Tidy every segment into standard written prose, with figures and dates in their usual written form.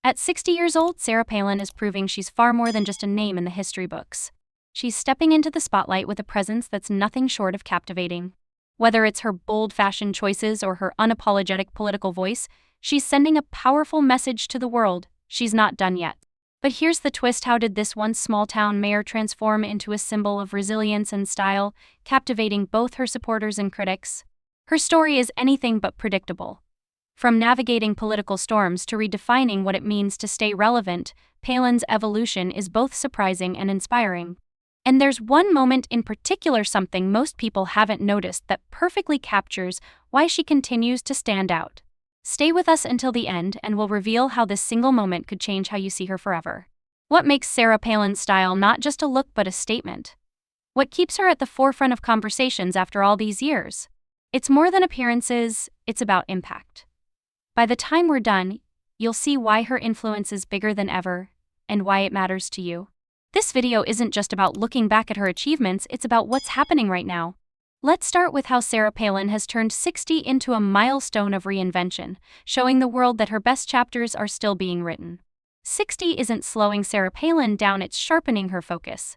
At 60 years old, Sarah Palin is proving she's far more than just a name in the history books. She's stepping into the spotlight with a presence that's nothing short of captivating. Whether it's her bold fashion choices or her unapologetic political voice, she's sending a powerful message to the world. She's not done yet. But here's the twist: how did this once small-town mayor transform into a symbol of resilience and style, captivating both her supporters and critics? Her story is anything but predictable. From navigating political storms to redefining what it means to stay relevant, Palin's evolution is both surprising and inspiring. And there's one moment in particular, something most people haven't noticed, that perfectly captures why she continues to stand out. Stay with us until the end and we'll reveal how this single moment could change how you see her forever. What makes Sarah Palin's style not just a look but a statement? What keeps her at the forefront of conversations after all these years? It's more than appearances, it's about impact. By the time we're done, you'll see why her influence is bigger than ever and why it matters to you. This video isn't just about looking back at her achievements, it's about what's happening right now. Let's start with how Sarah Palin has turned 60 into a milestone of reinvention, showing the world that her best chapters are still being written. 60 isn't slowing Sarah Palin down, it's sharpening her focus.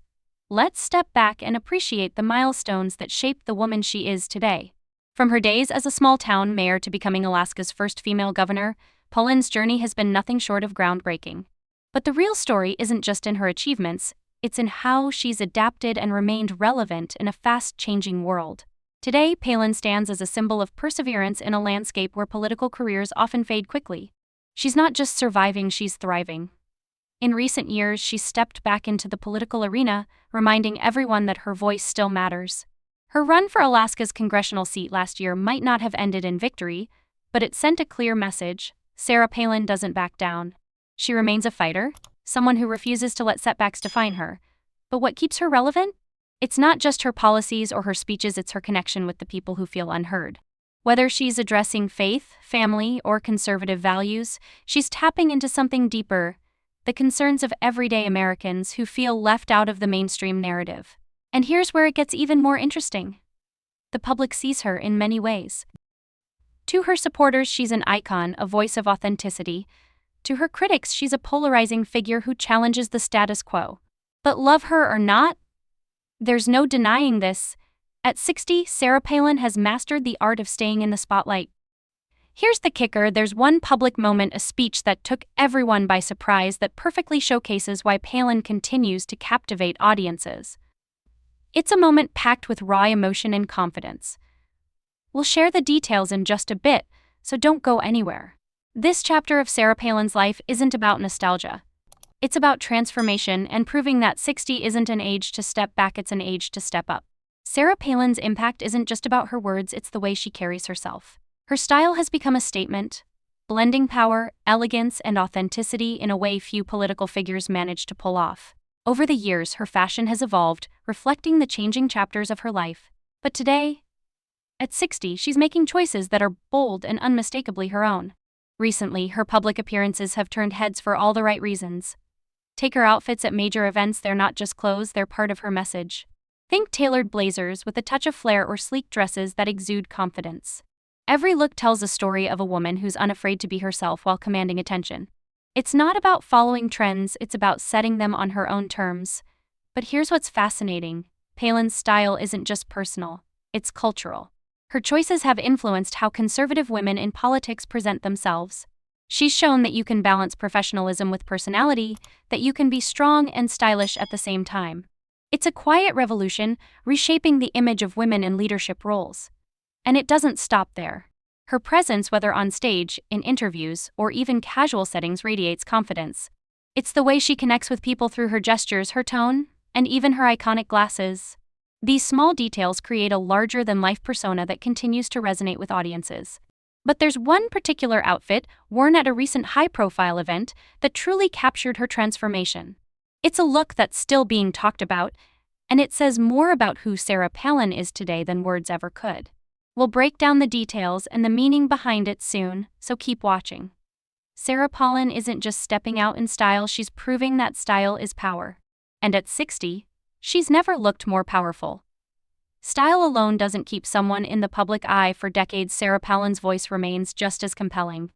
Let's step back and appreciate the milestones that shaped the woman she is today. From her days as a small-town mayor to becoming Alaska's first female governor, Palin's journey has been nothing short of groundbreaking. But the real story isn't just in her achievements, it's in how she's adapted and remained relevant in a fast-changing world. Today, Palin stands as a symbol of perseverance in a landscape where political careers often fade quickly. She's not just surviving, she's thriving. In recent years, she's stepped back into the political arena, reminding everyone that her voice still matters. Her run for Alaska's congressional seat last year might not have ended in victory, but it sent a clear message: Sarah Palin doesn't back down. She remains a fighter, someone who refuses to let setbacks define her. But what keeps her relevant? It's not just her policies or her speeches, it's her connection with the people who feel unheard. Whether she's addressing faith, family, or conservative values, she's tapping into something deeper: the concerns of everyday Americans who feel left out of the mainstream narrative. And here's where it gets even more interesting. The public sees her in many ways. To her supporters, she's an icon, a voice of authenticity. To her critics, she's a polarizing figure who challenges the status quo. But love her or not, there's no denying this: at 60, Sarah Palin has mastered the art of staying in the spotlight. Here's the kicker: there's one public moment, a speech that took everyone by surprise, that perfectly showcases why Palin continues to captivate audiences. It's a moment packed with raw emotion and confidence. We'll share the details in just a bit, so don't go anywhere. This chapter of Sarah Palin's life isn't about nostalgia. It's about transformation and proving that 60 isn't an age to step back, it's an age to step up. Sarah Palin's impact isn't just about her words, it's the way she carries herself. Her style has become a statement, blending power, elegance, and authenticity in a way few political figures manage to pull off. Over the years, her fashion has evolved, reflecting the changing chapters of her life. But today, at 60, she's making choices that are bold and unmistakably her own. Recently, her public appearances have turned heads for all the right reasons. Take her outfits at major events, they're not just clothes, they're part of her message. Think tailored blazers with a touch of flair or sleek dresses that exude confidence. Every look tells a story of a woman who's unafraid to be herself while commanding attention. It's not about following trends, it's about setting them on her own terms. But here's what's fascinating: Palin's style isn't just personal, it's cultural. Her choices have influenced how conservative women in politics present themselves. She's shown that you can balance professionalism with personality, that you can be strong and stylish at the same time. It's a quiet revolution, reshaping the image of women in leadership roles. And it doesn't stop there. Her presence, whether on stage, in interviews, or even casual settings, radiates confidence. It's the way she connects with people through her gestures, her tone, and even her iconic glasses. These small details create a larger-than-life persona that continues to resonate with audiences. But there's one particular outfit, worn at a recent high-profile event, that truly captured her transformation. It's a look that's still being talked about, and it says more about who Sarah Palin is today than words ever could. We'll break down the details and the meaning behind it soon, so keep watching. Sarah Palin isn't just stepping out in style, she's proving that style is power. And at 60, she's never looked more powerful. Style alone doesn't keep someone in the public eye for decades. Sarah Palin's voice remains just as compelling.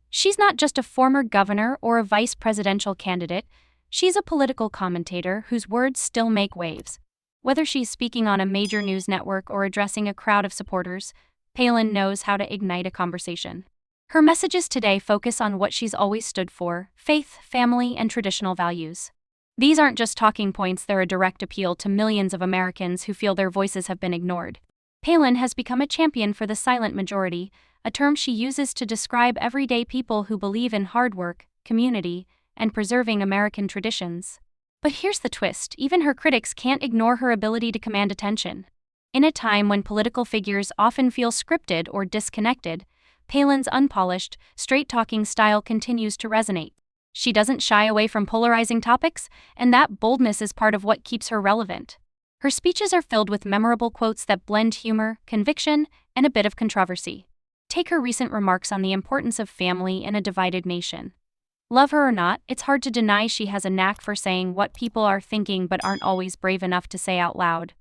She's not just a former governor or a vice presidential candidate, she's a political commentator whose words still make waves. Whether she's speaking on a major news network or addressing a crowd of supporters, Palin knows how to ignite a conversation. Her messages today focus on what she's always stood for: faith, family, and traditional values. These aren't just talking points, they're a direct appeal to millions of Americans who feel their voices have been ignored. Palin has become a champion for the silent majority, a term she uses to describe everyday people who believe in hard work, community, and preserving American traditions. But here's the twist: even her critics can't ignore her ability to command attention. In a time when political figures often feel scripted or disconnected, Palin's unpolished, straight-talking style continues to resonate. She doesn't shy away from polarizing topics, and that boldness is part of what keeps her relevant. Her speeches are filled with memorable quotes that blend humor, conviction, and a bit of controversy. Take her recent remarks on the importance of family in a divided nation. Love her or not, it's hard to deny she has a knack for saying what people are thinking but aren't always brave enough to say out loud.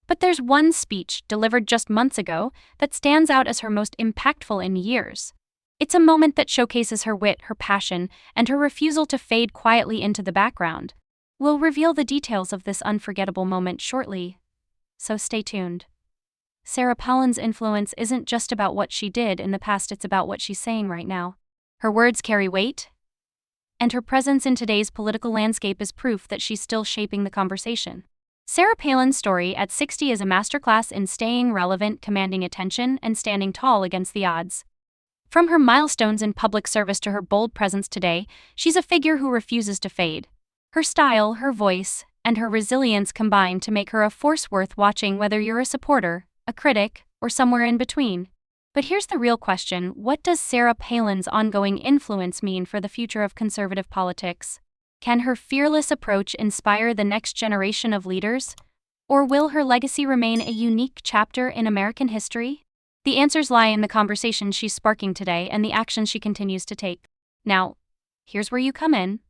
But there's one speech, delivered just months ago, that stands out as her most impactful in years. It's a moment that showcases her wit, her passion, and her refusal to fade quietly into the background. We'll reveal the details of this unforgettable moment shortly, so stay tuned. Sarah Palin's influence isn't just about what she did in the past, it's about what she's saying right now. Her words carry weight, and her presence in today's political landscape is proof that she's still shaping the conversation. Sarah Palin's story at 60 is a masterclass in staying relevant, commanding attention, and standing tall against the odds. From her milestones in public service to her bold presence today, she's a figure who refuses to fade. Her style, her voice, and her resilience combine to make her a force worth watching, whether you're a supporter, a critic, or somewhere in between. But here's the real question: what does Sarah Palin's ongoing influence mean for the future of conservative politics? Can her fearless approach inspire the next generation of leaders? Or will her legacy remain a unique chapter in American history? The answers lie in the conversation she's sparking today and the actions she continues to take. Now, here's where you come in.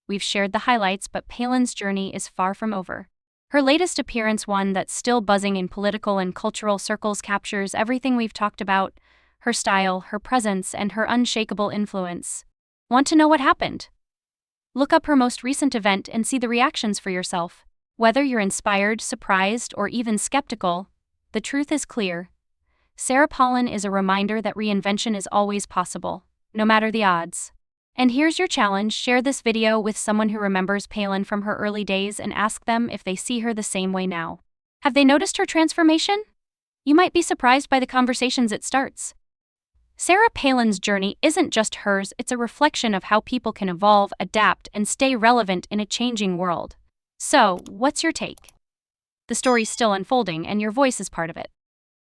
We've shared the highlights, but Palin's journey is far from over. Her latest appearance, one that's still buzzing in political and cultural circles, captures everything we've talked about: her style, her presence, and her unshakable influence. Want to know what happened? Look up her most recent event and see the reactions for yourself. Whether you're inspired, surprised, or even skeptical, the truth is clear. Sarah Palin is a reminder that reinvention is always possible, no matter the odds. And here's your challenge: share this video with someone who remembers Palin from her early days and ask them if they see her the same way now. Have they noticed her transformation? You might be surprised by the conversations it starts. Sarah Palin's journey isn't just hers, it's a reflection of how people can evolve, adapt, and stay relevant in a changing world. So, what's your take? The story's still unfolding, and your voice is part of it.